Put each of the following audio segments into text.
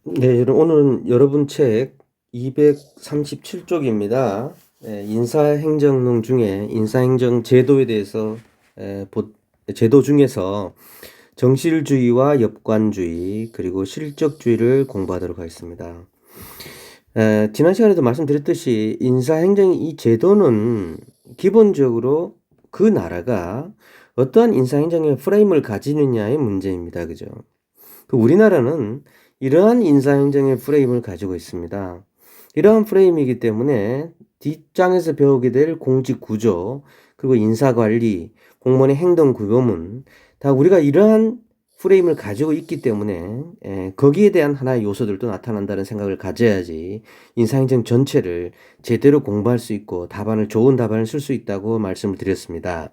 네, 오늘은 여러분 책 237쪽입니다. 인사행정론 중에 인사행정 제도에 대해서 제도 중에서 정실주의와 엽관주의 그리고 실적주의를 공부하도록 하겠습니다. 지난 시간에도 말씀드렸듯이 인사행정의 이 제도는 기본적으로 그 나라가 어떠한 인사행정의 프레임을 가지느냐의 문제입니다. 그죠? 우리나라는 이러한 인사행정의 프레임을 가지고 있습니다. 이러한 프레임이기 때문에 뒷장에서 배우게 될 공직 구조, 그리고 인사관리, 공무원의 행동 구조문, 다 우리가 이러한 프레임을 가지고 있기 때문에 거기에 대한 하나의 요소들도 나타난다는 생각을 가져야지 인사행정 전체를 제대로 공부할 수 있고 좋은 답안을 쓸 수 있다고 말씀을 드렸습니다.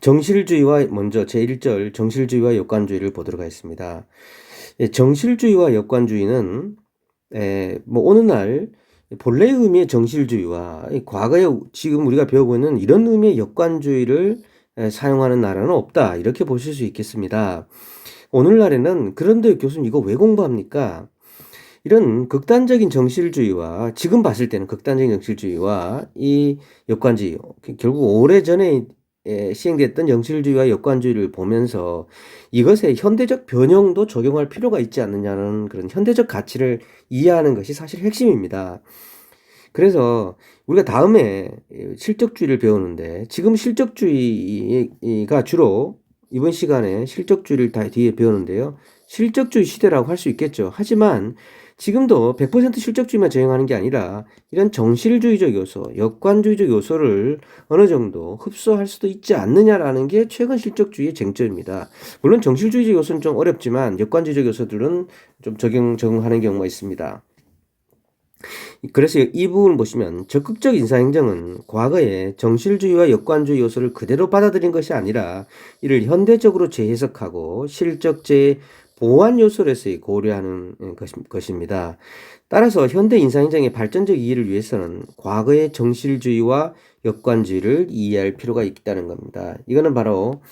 정실주의와 먼저 제1절 정실주의와 역관주의를 보도록 하겠습니다. 정실주의와 역관주의는 뭐 오늘날 본래의 의미의 정실주의와 과거에 지금 우리가 배우고 있는 이런 의미의 역관주의를 사용하는 나라는 없다, 이렇게 보실 수 있겠습니다. 오늘날에는 그런데 교수님 이거 왜 공부합니까? 이런 극단적인 정실주의와 지금 봤을 때는 극단적인 정실주의와 이 역관주의, 결국 오래전에 시행됐던 정실주의와 역관주의를 보면서 이것에 현대적 변형도 적용할 필요가 있지 않느냐는 그런 현대적 가치를 이해하는 것이 사실 핵심입니다. 그래서 우리가 다음에 실적주의를 배우는데, 지금 실적주의가 주로 이번 시간에 실적주의를 다 뒤에 배우는데요. 실적주의 시대라고 할 수 있겠죠. 하지만 지금도 100% 실적주의만 적용하는 게 아니라 이런 정실주의적 요소, 역관주의적 요소를 어느 정도 흡수할 수도 있지 않느냐라는 게 최근 실적주의의 쟁점입니다. 물론 정실주의적 요소는 좀 어렵지만 역관주의적 요소들은 좀 적용하는 경우가 있습니다. 그래서 이 부분을 보시면 적극적 인사행정은 과거에 정실주의와 역관주의 요소를 그대로 받아들인 것이 아니라 이를 현대적으로 재해석하고 실적재의 보완 요소로서의 고려하는 것입니다. 따라서 현대 인사행정의 발전적 이해를 위해서는 과거의 정실주의와 역관주의를 이해할 필요가 있다는 겁니다. 이거는 바로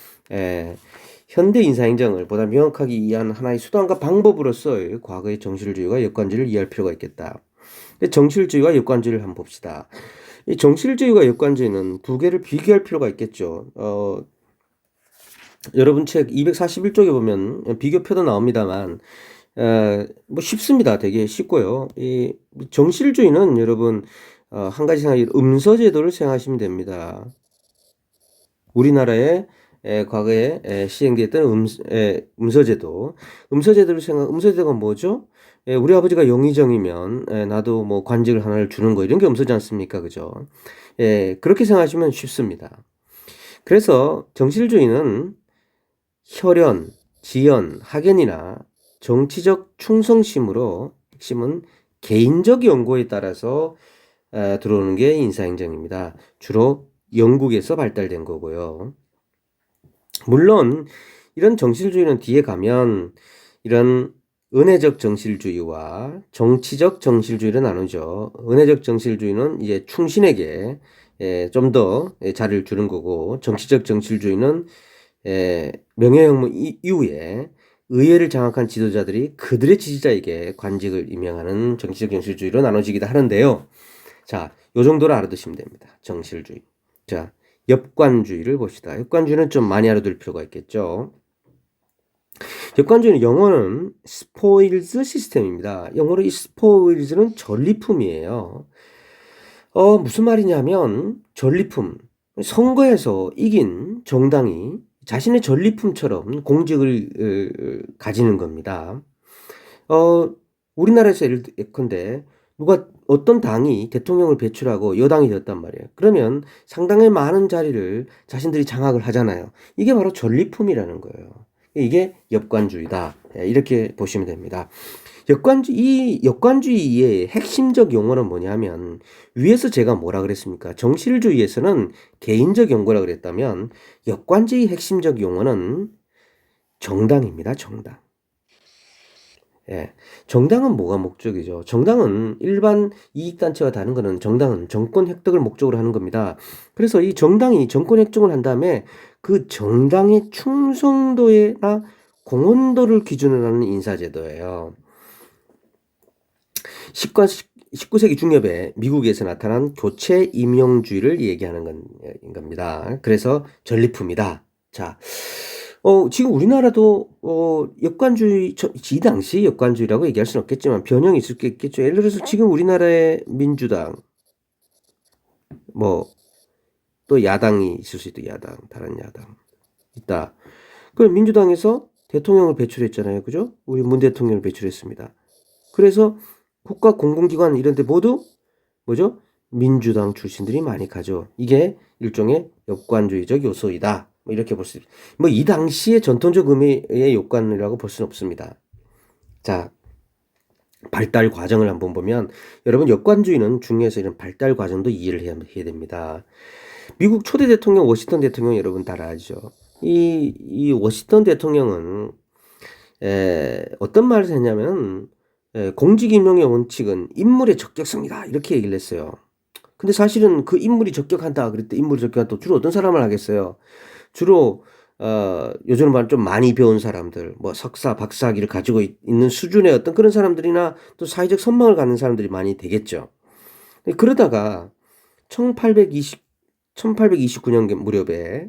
현대 인사행정을 보다 명확하게 이해하는 하나의 수단과 방법으로서 과거의 정실주의와 역관주의를 이해할 필요가 있겠다. 정실주의와 역관주의를 한번 봅시다. 이 정실주의와 역관주의는 두 개를 비교할 필요가 있겠죠. 여러분 책 241쪽에 보면 비교표도 나옵니다만, 뭐 쉽습니다. 되게 쉽고요. 이 정실주의는 여러분, 한 가지 생각이 음서제도를 생각하시면 됩니다. 우리나라의 과거에 시행됐던 음서제도를 음서제도가 뭐죠? 우리 아버지가 영의정이면 나도 뭐 관직을 하나를 주는 거, 이런 게 음서지 않습니까? 그죠? 그렇게 생각하시면 쉽습니다. 그래서 정실주의는 혈연, 지연, 학연이나 정치적 충성심으로, 핵심은 개인적 연고에 따라서 들어오는 게 인사행정입니다. 주로 영국에서 발달된 거고요. 물론 이런 정실주의는 뒤에 가면 이런 은혜적 정실주의와 정치적 정실주의를 나누죠. 은혜적 정실주의는 이제 충신에게 좀 더 자리를 주는 거고, 정치적 정실주의는 명예혁명 이후에 의회를 장악한 지도자들이 그들의 지지자에게 관직을 임명하는 정치적 정실주의로 나눠지기도 하는데요. 자, 요 정도로 알아두시면 됩니다. 정실주의. 자, 역관주의를 봅시다. 역관주의는 좀 많이 알아둘 필요가 있겠죠. 역관주의는 영어는 spoils 시스템입니다. 영어로 이 spoils는 전리품이에요. 무슨 말이냐면 전리품. 선거에서 이긴 정당이 자신의 전리품처럼 공직을 가지는 겁니다. 우리나라에서 예컨대 누가 어떤 당이 대통령을 배출하고 여당이 되었단 말이에요. 그러면 상당히 많은 자리를 자신들이 장악을 하잖아요. 이게 바로 전리품이라는 거예요. 이게 역관주의다, 이렇게 보시면 됩니다. 이 역관주의의 핵심적 용어는 뭐냐면, 위에서 제가 뭐라 그랬습니까? 정실주의에서는 개인적 연고라 그랬다면 역관주의 핵심적 용어는 정당입니다. 정당. 정당은 뭐가 목적이죠? 정당은 일반 이익단체와 다른 거는, 정당은 정권 획득을 목적으로 하는 겁니다. 그래서 이 정당이 정권 획득을 한 다음에 그 정당의 충성도나 공헌도를 기준으로 하는 인사제도예요. 19세기 중엽에 미국에서 나타난 교체 임용주의를 얘기하는 겁니다. 그래서 전리품이다. 자, 지금 우리나라도 역관주의, 이 당시 역관주의라고 얘기할 수는 없겠지만 변형이 있을 게 있겠죠. 예를 들어서 지금 우리나라의 민주당, 뭐 또 야당이 있을 수 있다. 야당, 다른 야당 있다. 그 민주당에서 대통령을 배출했잖아요. 그죠? 우리 문 대통령을 배출했습니다. 그래서 국가 공공기관 이런 데 모두 뭐죠? 민주당 출신들이 많이 가죠. 이게 일종의 역관주의적 요소이다. 뭐 이렇게 볼 수 있습니다. 뭐 이 당시의 전통적 의미의 역관이라고 볼 수는 없습니다. 자, 발달 과정을 한번 보면 여러분 역관주의는 중요해서 이런 발달 과정도 이해를 해야 됩니다. 미국 초대 대통령 워싱턴 대통령 여러분 다 알죠. 이 워싱턴 대통령은 어떤 말을 했냐면 공직 임용의 원칙은 인물의 적격성이다 이렇게 얘기를 했어요. 근데 사실은 그 인물이 적격한다 그럴 때 인물이 적격한다 주로 어떤 사람을 하겠어요? 주로 요즘 말 좀 많이 배운 사람들, 뭐 석사, 박사학위를 가지고 있는 수준의 어떤 그런 사람들이나 또 사회적 선망을 갖는 사람들이 많이 되겠죠. 그러다가 1829년 무렵에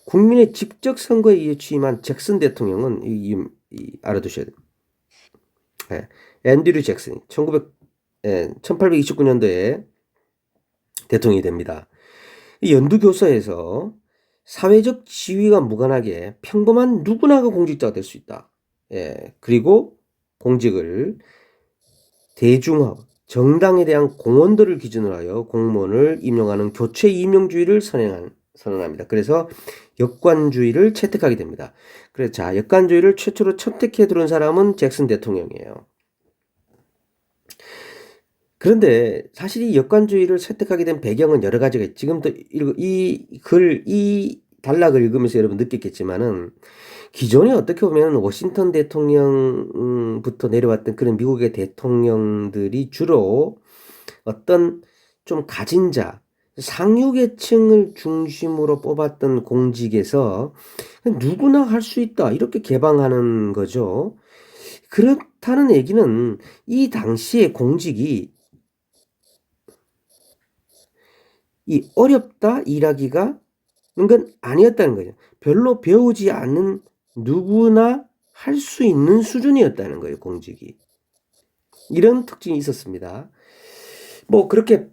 국민의 직접 선거에 의해 취임한 잭슨 대통령은 알아두셔야 돼요. 앤드류 잭슨이 1829년도에 대통령이 됩니다. 연두교서에서 사회적 지위가 무관하게 평범한 누구나가 공직자가 될 수 있다. 그리고 공직을 대중화, 정당에 대한 공헌도를 기준으로 하여 공무원을 임용하는 교체 임용주의를 선언합니다. 그래서 역관주의를 채택하게 됩니다. 그래서 자, 역관주의를 최초로 채택해 들어온 사람은 잭슨 대통령이에요. 그런데 사실 이 역관주의를 채택하게 된 배경은 여러 가지가 있죠. 지금도 이 단락을 읽으면서 여러분 느꼈겠지만은 기존에 어떻게 보면 워싱턴 대통령부터 내려왔던 그런 미국의 대통령들이 주로 어떤 좀 가진 자, 상류계층을 중심으로 뽑았던 공직에서 누구나 할 수 있다 이렇게 개방하는 거죠. 그렇다는 얘기는 이 당시의 공직이 어렵다 일하기가 건 아니었다는 거죠. 별로 배우지 않는 누구나 할 수 있는 수준이었다는 거예요, 공직이. 이런 특징이 있었습니다. 뭐 그렇게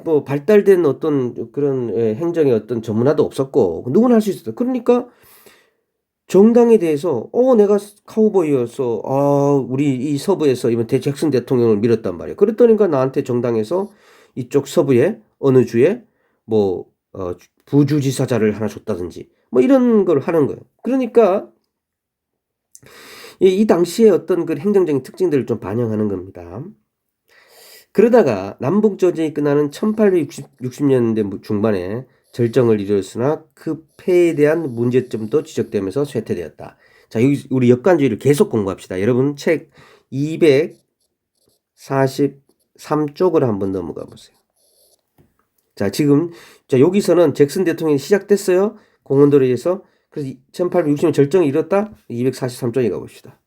뭐 발달된 어떤 그런 행정의 어떤 전문화도 없었고 누구나 할 수 있었다. 그러니까 정당에 대해서 내가 카우보이였어. 우리 이 서부에서 이번 잭슨 대통령을 밀었단 말이야. 그랬더니까 나한테 정당에서 이쪽 서부에 어느 주에 뭐 부주지사자를 하나 줬다든지 뭐 이런 걸 하는 거예요. 그러니까 이 당시의 어떤 그 행정적인 특징들을 좀 반영하는 겁니다. 그러다가 남북 전쟁이 끝나는 1860년대 중반에 절정을 이루었으나 그 패에 대한 문제점도 지적되면서 쇠퇴되었다. 자, 여기 우리 역관주의를 계속 공부합시다. 여러분 책 243쪽을 한번 넘어가 보세요. 자, 지금 여기서는 잭슨 대통령이 시작됐어요. 공헌도를 위해서. 그래서 1860년 절정이 이뤘다. 243쪽에 가봅시다.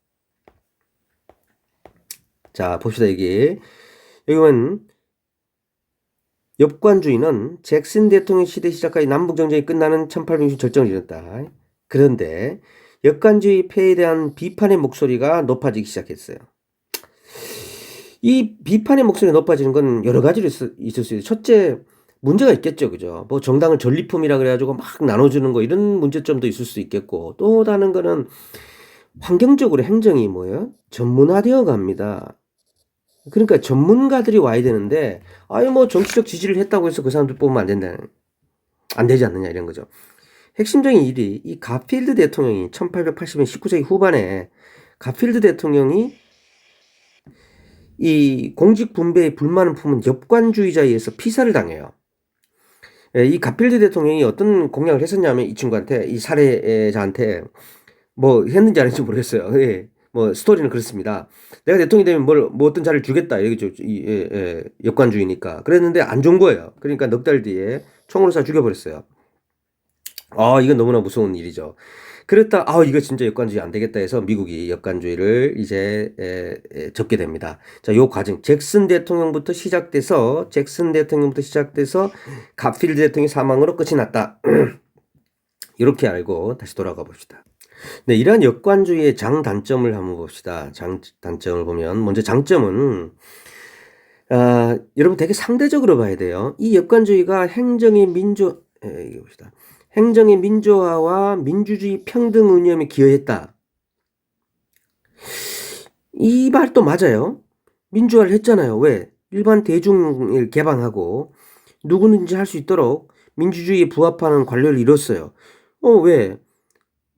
자, 봅시다. 여기는 역관주의는 잭슨 대통령 시대 시작까지 남북전쟁이 끝나는 1860년 절정을 이뤘다. 그런데 역관주의 폐해에 대한 비판의 목소리가 높아지기 시작했어요. 이 비판의 목소리가 높아지는 건 여러 가지로 있을 수 있어요. 첫째, 문제가 있겠죠. 그죠? 뭐 정당을 전리품이라 그래가지고 막 나눠주는 거 이런 문제점도 있을 수 있겠고 또 다른 거는 환경적으로 행정이 뭐예요? 전문화되어 갑니다. 그러니까 전문가들이 와야 되는데 뭐 정치적 지지를 했다고 해서 그 사람들 뽑으면 안 되지 않느냐 이런 거죠. 핵심적인 일이 이 가필드 대통령이 1880년 19세기 후반에 가필드 대통령이 이 공직 분배에 불만을 품은 역관주의자에 의해서 피살을 당해요. 이 가필드 대통령이 어떤 공약을 했었냐면 이 친구한테 이 살해자한테 뭐 했는지 안 했는지 모르겠어요. 뭐 스토리는 그렇습니다. 내가 대통령이 되면 뭐 어떤 자리를 주겠다 이거죠. 역관주의니까 그랬는데 안 준 거예요. 그러니까 넉 달 뒤에 총으로 쏴 죽여버렸어요. 이건 너무나 무서운 일이죠. 그랬다, 이거 진짜 역관주의 안 되겠다 해서 미국이 역관주의를 이제 접게 됩니다. 자, 요 과정, 잭슨 대통령부터 시작돼서 갓필드 대통령의 사망으로 끝이 났다. 이렇게 알고 다시 돌아가 봅시다. 네, 이러한 역관주의의 장단점을 한번 봅시다. 장단점을 보면, 먼저 장점은, 여러분 되게 상대적으로 봐야 돼요. 이 역관주의가 이거 봅시다. 행정의 민주화와 민주주의 평등 운영에 기여했다. 이 말도 맞아요. 민주화를 했잖아요. 왜? 일반 대중을 개방하고 누구든지 할 수 있도록 민주주의에 부합하는 관료를 이뤘어요. 왜?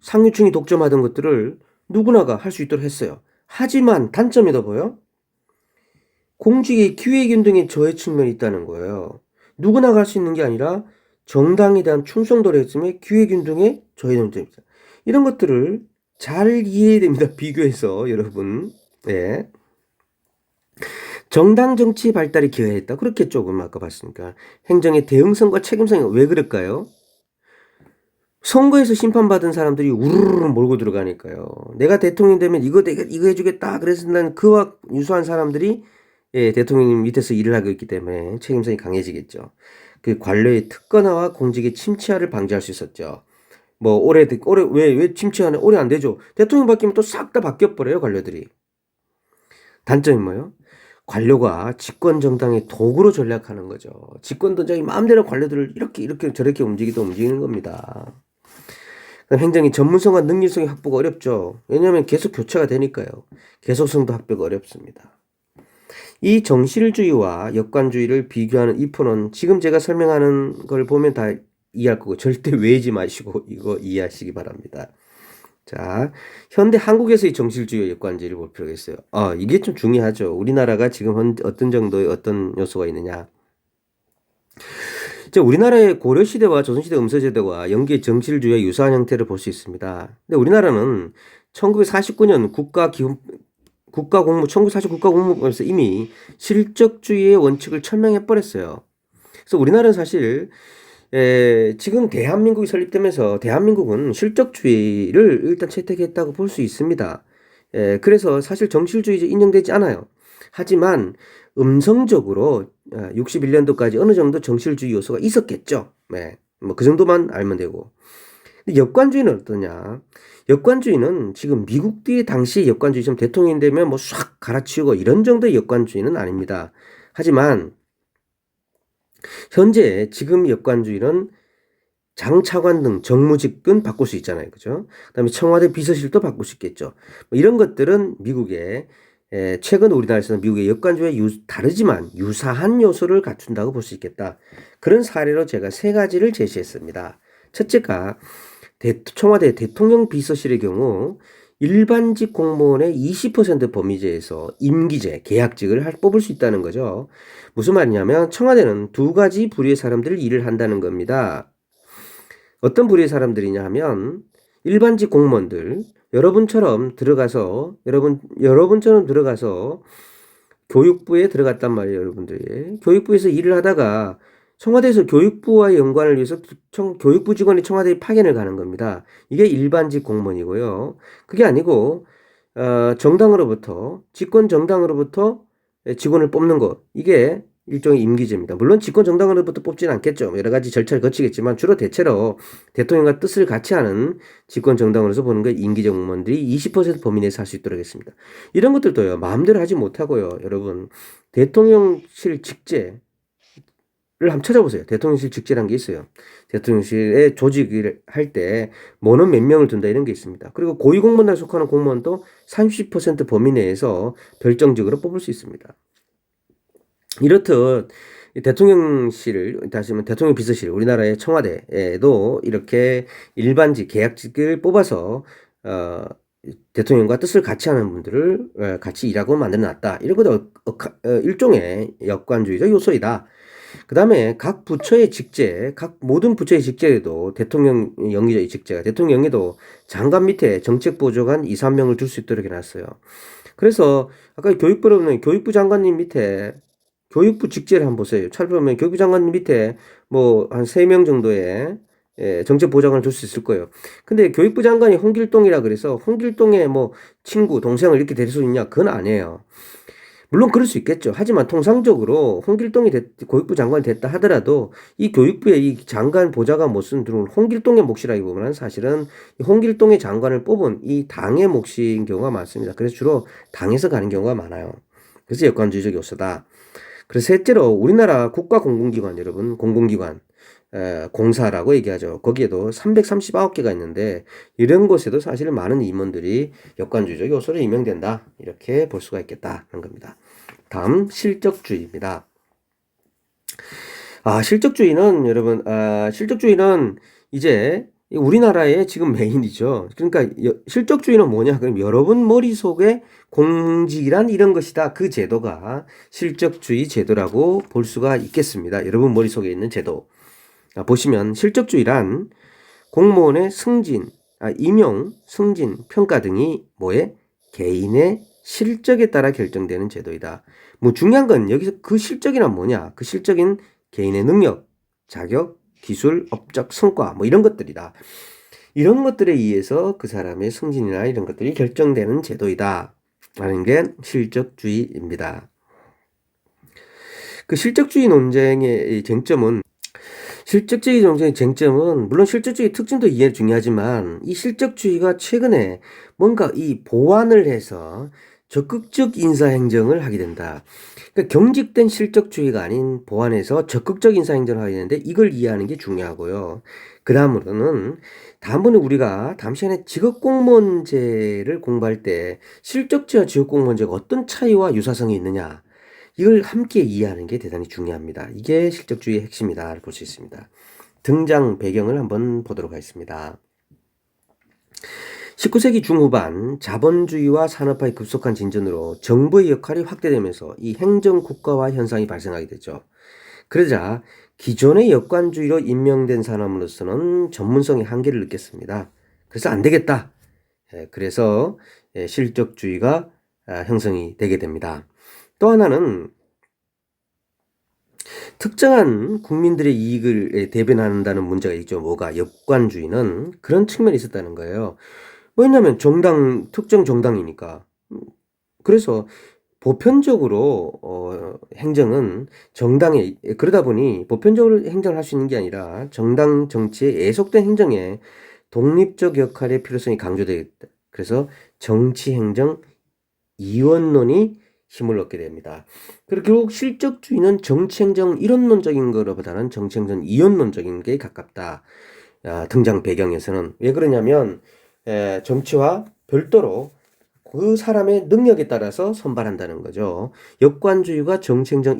상류층이 독점하던 것들을 누구나가 할 수 있도록 했어요. 하지만 단점이 더 보여? 공직의 기회균등의 저해 측면이 있다는 거예요. 누구나가 할 수 있는 게 아니라 정당에 대한 충성도를 했음에 기회균등의 저해 논점입니다. 이런 것들을 잘 이해해야 됩니다. 비교해서 여러분. 네. 정당 정치 발달이 기여했다. 그렇게 조금 아까 봤으니까. 행정의 대응성과 책임성이 왜 그럴까요? 선거에서 심판받은 사람들이 우르르 몰고 들어가니까요. 내가 대통령 되면 이거 해주겠다. 그래서 난 그와 유사한 사람들이 대통령 밑에서 일을 하고 있기 때문에 책임성이 강해지겠죠. 그 관료의 특권화와 공직의 침체화를 방지할 수 있었죠. 뭐 왜 침체화는 오래 안 되죠. 대통령 바뀌면 또 싹 다 바뀌어버려요, 관료들이. 단점이 뭐예요? 관료가 집권 정당의 도구로 전략하는 거죠. 집권 정당이 마음대로 관료들을 이렇게 저렇게 움직이는 겁니다. 행정의 전문성과 능률성의 확보가 어렵죠. 왜냐하면 계속 교체가 되니까요. 계속성도 확보가 어렵습니다. 이 정실주의와 역관주의를 비교하는 이 표는 지금 제가 설명하는 걸 보면 다 이해할 거고 절대 외우지 마시고 이거 이해하시기 바랍니다. 자, 현대 한국에서의 정실주의와 역관주의를 볼 필요가 있어요. 이게 좀 중요하죠. 우리나라가 지금 어떤 정도의 어떤 요소가 있느냐. 우리나라의 고려시대와 조선시대 음서제도와 영기의 정실주의와 유사한 형태를 볼 수 있습니다. 근데 우리나라는 1949년 국가공무법에서 이미 실적주의의 원칙을 천명해버렸어요. 그래서 우리나라는 사실 지금 대한민국이 설립되면서 대한민국은 실적주의를 일단 채택했다고 볼 수 있습니다. 그래서 사실 정실주의 인정되지 않아요. 하지만 음성적으로 61년도까지 어느 정도 정실주의 요소가 있었겠죠. 네, 뭐 그 정도만 알면 되고. 근데 역관주의는 어떠냐? 역관주의는 지금 미국 뒤에 당시 역관주의처럼 대통령이 되면 뭐 싹 갈아치우고 이런 정도의 역관주의는 아닙니다. 하지만 현재 지금 역관주의는 장차관 등 정무직은 바꿀 수 있잖아요. 그죠? 그다음에 청와대 비서실도 바꿀 수 있겠죠. 뭐 이런 것들은 미국의 최근 우리나라에서는 미국의 역관주의와 다르지만 유사한 요소를 갖춘다고 볼 수 있겠다. 그런 사례로 제가 세 가지를 제시했습니다. 첫째가 청와대 대통령 비서실의 경우 일반직 공무원의 20% 범위제에서 임기제, 계약직을 뽑을 수 있다는 거죠. 무슨 말이냐면 청와대는 두 가지 부류의 사람들을 일을 한다는 겁니다. 어떤 부류의 사람들이냐 하면 일반직 공무원들, 여러분처럼 들어가서 교육부에 들어갔단 말이에요, 여러분들이. 교육부에서 일을 하다가 청와대에서 교육부와의 연관을 위해서 교육부 직원이 청와대에 파견을 가는 겁니다. 이게 일반직 공무원이고요. 그게 아니고 정당으로부터 집권 정당으로부터 직원을 뽑는 것, 이게 일종의 임기제입니다. 물론 집권 정당으로부터 뽑지는 않겠죠. 여러 가지 절차를 거치겠지만 주로 대체로 대통령과 뜻을 같이 하는 집권 정당으로서 보는 게 임기제 공무원들이 20% 범위 내에서 할 수 있도록 하겠습니다. 이런 것들도요, 마음대로 하지 못하고요, 여러분. 대통령실 직제 한번 찾아보세요. 대통령실 직제라는 게 있어요. 대통령실에 조직을 할 때 뭐는 몇 명을 둔다 이런 게 있습니다. 그리고 고위공무원에 속하는 공무원도 30% 범위 내에서 별정직으로 뽑을 수 있습니다. 이렇듯 대통령실을, 다시 말하면 대통령 비서실, 우리나라의 청와대에도 이렇게 일반직, 계약직을 뽑아서 대통령과 뜻을 같이 하는 분들을 같이 일하고 만들어놨다. 이런 것도 일종의 역관주의적 요소이다. 그 다음에 각 모든 부처의 직제에도 대통령 영리의 직제가, 대통령에도 장관 밑에 정책보조관 2, 3명을 둘 수 있도록 해놨어요. 그래서 아까 교육부는 교육부 장관님 밑에 교육부 직제를 한번 보세요. 찾아보면 교육부 장관님 밑에 뭐 한 3명 정도의 정책 보장을 줄 수 있을 거예요. 근데 교육부 장관이 홍길동이라 그래서 홍길동의 뭐 친구, 동생을 이렇게 될 수 있냐? 그건 아니에요. 물론 그럴 수 있겠죠. 하지만 통상적으로 홍길동이 교육부 장관이 됐다 하더라도 이 교육부의 이 장관 보좌관 못쓴 들은 홍길동의 몫이라기보다는 사실은 홍길동의 장관을 뽑은 이 당의 몫인 경우가 많습니다. 그래서 주로 당에서 가는 경우가 많아요. 그래서 역관주의적 요소다. 그래서 셋째로 우리나라 국가공공기관 여러분 공공기관 공사라고 얘기하죠. 거기에도 339개가 있는데 이런 곳에도 사실 많은 임원들이 역관주의적 요소로 임명된다. 이렇게 볼 수가 있겠다는 겁니다. 다음 실적주의입니다. 실적주의는 여러분 실적주의는 이제 우리나라의 지금 메인이죠. 그러니까 실적주의는 뭐냐? 그럼 여러분 머릿속에 공직이란 이런 것이다. 그 제도가 실적주의 제도라고 볼 수가 있겠습니다. 여러분 머릿속에 있는 제도. 보시면 실적주의란 공무원의 승진, 임용, 승진, 평가 등이 뭐에? 개인의 실적에 따라 결정되는 제도이다. 뭐 중요한 건 여기서 그 실적이란 뭐냐? 그 실적인 개인의 능력, 자격, 기술, 업적, 성과 뭐 이런 것들이다. 이런 것들에 의해서 그 사람의 승진이나 이런 것들이 결정되는 제도이다. 라는 게 실적주의입니다. 그 실적주의 논쟁의 쟁점은 실적주의 정책의 쟁점은 물론 실적주의 특징도 이해 중요하지만 이 실적주의가 최근에 뭔가 이 보완을 해서 적극적 인사행정을 하게 된다. 그러니까 경직된 실적주의가 아닌 보완해서 적극적 인사행정을 하게 되는데 이걸 이해하는 게 중요하고요. 그 다음으로는 다음번에 우리가 다음 시간에 직업공무원제를 공부할 때 실적주의와 직업공무원제가 어떤 차이와 유사성이 있느냐 이걸 함께 이해하는 게 대단히 중요합니다. 이게 실적주의의 핵심이다 볼 수 있습니다. 등장 배경을 한번 보도록 하겠습니다. 19세기 중후반 자본주의와 산업화의 급속한 진전으로 정부의 역할이 확대되면서 이 행정국가화 현상이 발생하게 되죠. 그러자 기존의 역관주의로 임명된 사람으로서는 전문성의 한계를 느꼈습니다. 그래서 안 되겠다. 그래서 실적주의가 형성이 되게 됩니다. 또 하나는 특정한 국민들의 이익을 대변한다는 문제가 있죠. 뭐가? 역관주의는 그런 측면이 있었다는 거예요. 왜냐하면 특정 정당이니까. 그래서 보편적으로 행정은 그러다 보니 보편적으로 행정을 할 수 있는 게 아니라 정당 정치에 애속된 행정에 독립적 역할의 필요성이 강조되겠다. 그래서 정치행정 이원론이 힘을 얻게 됩니다. 그리고 결국 실적주의는 정치행정 이론론적인 것보다는 정치행정 이원론적인 게 가깝다. 등장 배경에서는 왜 그러냐면 정치와 별도로 그 사람의 능력에 따라서 선발한다는 거죠. 역관주의가 정치행정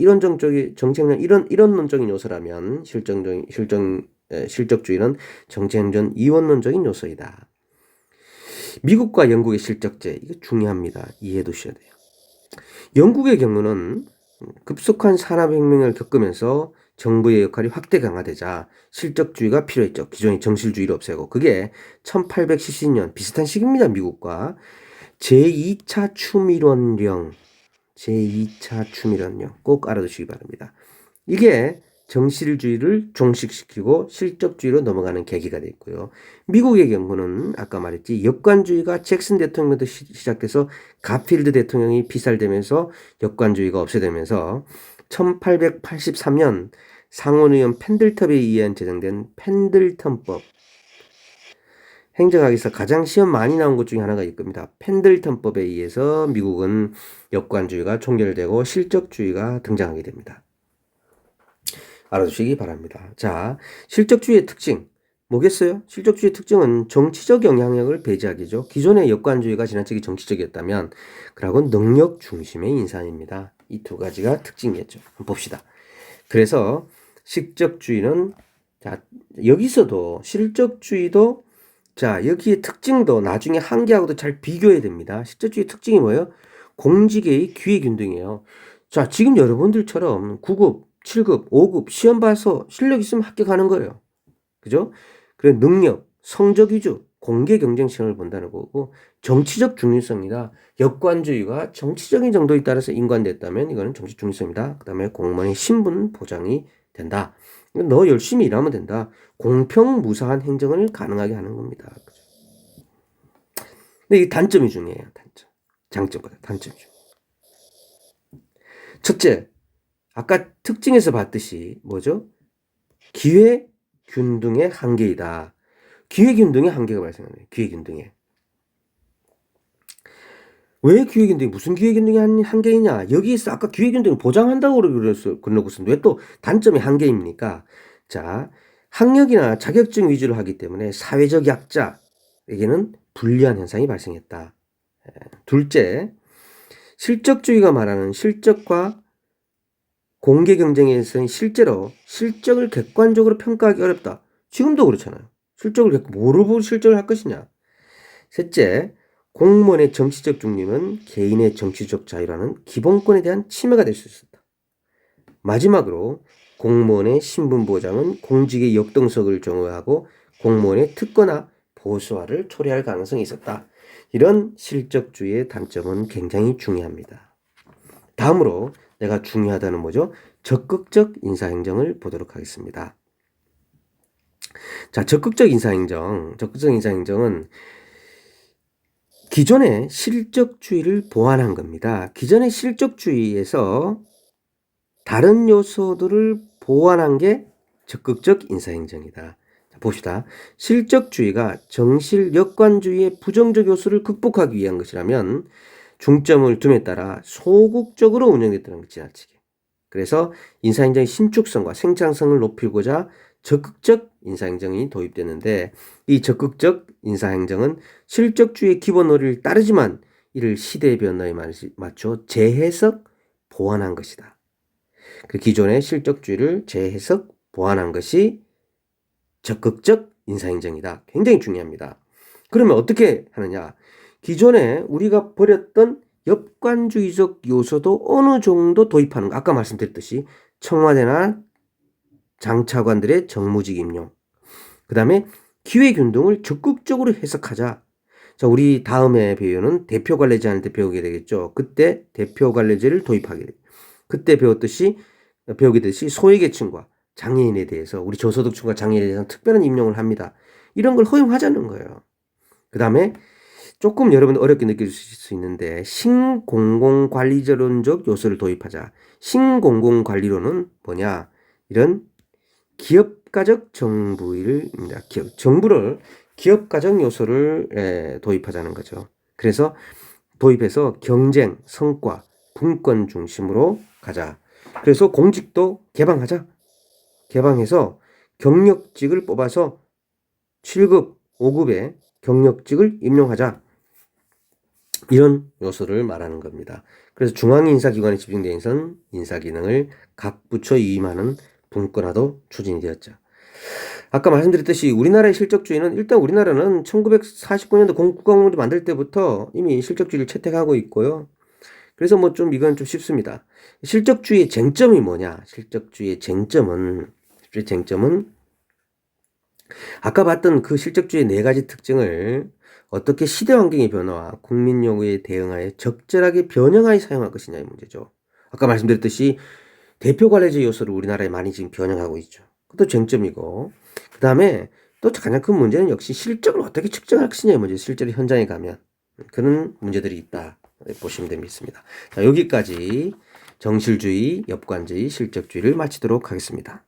정치행정 이론론적인 요소라면 실적주의는 정치행정 이원론적인 요소이다. 미국과 영국의 실적제 이거 중요합니다. 이해해 두셔야 돼요. 영국의 경우는 급속한 산업혁명을 겪으면서 정부의 역할이 확대 강화되자 실적주의가 필요했죠. 기존의 정실주의를 없애고. 그게 1870년 비슷한 시기입니다. 미국과 제2차 추미론령 꼭 알아두시기 바랍니다. 이게 정실주의를 종식시키고 실적주의로 넘어가는 계기가 됐고요. 미국의 경우는 아까 말했지 역관주의가 잭슨 대통령부터 시작돼서 가필드 대통령이 피살되면서 역관주의가 없애되면서 1883년 상원의원 펜들턴에 의한 제정된 펜들턴법 행정학에서 가장 시험 많이 나온 것 중에 하나가 이겁니다. 펜들턴법에 의해서 미국은 역관주의가 총결되고 실적주의가 등장하게 됩니다. 알아두시기 바랍니다. 자, 실적주의의 특징 뭐겠어요? 실적주의의 특징은 정치적 영향력을 배제하기죠. 기존의 역관주의가 지나치게 정치적이었다면 그러고 능력 중심의 인사입니다. 이 두 가지가 특징이겠죠. 한번 봅시다. 그래서 실적주의는 자 여기서도 실적주의도 자 여기의 특징도 나중에 한계하고도 잘 비교해야 됩니다. 실적주의 특징이 뭐예요? 공직의 기회균등이에요. 자 지금 여러분들처럼 9급 7급, 5급 시험 봐서 실력 있으면 합격하는 거예요. 그죠? 그래 능력, 성적 위주, 공개 경쟁 시험을 본다는 거고 정치적 중립성이다. 역관주의가 정치적인 정도에 따라서 인관됐다면 이거는 정치 중립성이다. 그 다음에 공무원의 신분 보장이 된다. 너 열심히 일하면 된다. 공평무사한 행정을 가능하게 하는 겁니다. 근데 이 단점이 중요해요. 단점. 장점보다 단점이 중요해요. 첫째, 아까 특징에서 봤듯이 뭐죠? 기회균등의 한계이다. 기회균등의 한계가 발생하네요. 기회균등에. 왜 기회균등이 무슨 기회균등의 한계이냐? 여기에서 아까 기회균등을 보장한다고 그러고서 왜 또 단점이 한계입니까? 자, 학력이나 자격증 위주로 하기 때문에 사회적 약자에게는 불리한 현상이 발생했다. 둘째, 실적주의가 말하는 실적과 공개 경쟁에서는 실제로 실적을 객관적으로 평가하기 어렵다. 지금도 그렇잖아요. 실적을 뭐로 보고 실적을 할 것이냐. 셋째, 공무원의 정치적 중립은 개인의 정치적 자유라는 기본권에 대한 침해가 될 수 있었다. 마지막으로 공무원의 신분 보장은 공직의 역동성을 정의하고 공무원의 특권화, 보수화를 초래할 가능성이 있었다. 이런 실적주의의 단점은 굉장히 중요합니다. 다음으로 내가 중요하다는 뭐죠? 적극적 인사행정을 보도록 하겠습니다. 자, 적극적 인사행정은 기존의 실적주의를 보완한 겁니다. 기존의 실적주의에서 다른 요소들을 보완한 게 적극적 인사행정이다. 자, 봅시다. 실적주의가 정실 역관주의의 부정적 요소를 극복하기 위한 것이라면 중점을 둠에 따라 소극적으로 운영됐다는 것 지나치게. 그래서 인사행정의 신축성과 생산성을 높이고자 적극적 인사행정이 도입되는데 이 적극적 인사행정은 실적주의의 기본 원리를 따르지만 이를 시대의 변화에 맞춰 재해석, 보완한 것이다. 그 기존의 실적주의를 재해석, 보완한 것이 적극적 인사행정이다. 굉장히 중요합니다. 그러면 어떻게 하느냐? 기존에 우리가 버렸던 역관주의적 요소도 어느 정도 도입하는 거. 아까 말씀드렸듯이 청와대나 장차관들의 정무직 임용. 그 다음에 기회균등을 적극적으로 해석하자. 자, 우리 다음에 배우는 대표관리제한테 배우게 되겠죠. 그때 대표관리제를 도입하게 돼. 그때 배우게 됐듯이 소외계층과 장애인에 대해서 우리 저소득층과 장애인에 대해서 특별한 임용을 합니다. 이런 걸 허용하자는 거예요. 그 다음에 조금 여러분 어렵게 느낄 수 있는데 신공공관리론적 요소를 도입하자. 신공공관리론은 뭐냐? 이런 기업가적 정부입니다. 정부를 기업가적 요소를 도입하자는 거죠. 그래서 도입해서 경쟁, 성과, 분권 중심으로 가자. 그래서 공직도 개방하자. 개방해서 경력직을 뽑아서 7급, 5급에 경력직을 임용하자. 이런 요소를 말하는 겁니다. 그래서 중앙인사기관에 집중된 인사기능을 각 부처 위임하는 분권화도 추진이 되었죠. 아까 말씀드렸듯이 우리나라의 실적주의는 일단 우리나라는 1949년도 국가공무원을 만들 때부터 이미 실적주의를 채택하고 있고요. 그래서 뭐 좀 이건 좀 쉽습니다. 실적주의의 쟁점이 뭐냐? 실적주의의 쟁점은 아까 봤던 그 실적주의의 네 가지 특징을 어떻게 시대 환경의 변화와 국민 요구에 대응하여 적절하게 변형하여 사용할 것이냐의 문제죠. 아까 말씀드렸듯이 대표 관리제 요소를 우리나라에 많이 지금 변형하고 있죠. 그것도 쟁점이고, 그 다음에 또 가장 큰 문제는 역시 실적을 어떻게 측정할 것이냐의 문제. 실제로 현장에 가면 그런 문제들이 있다 보시면 됩니다. 자, 여기까지 정실주의, 역관주의, 실적주의를 마치도록 하겠습니다.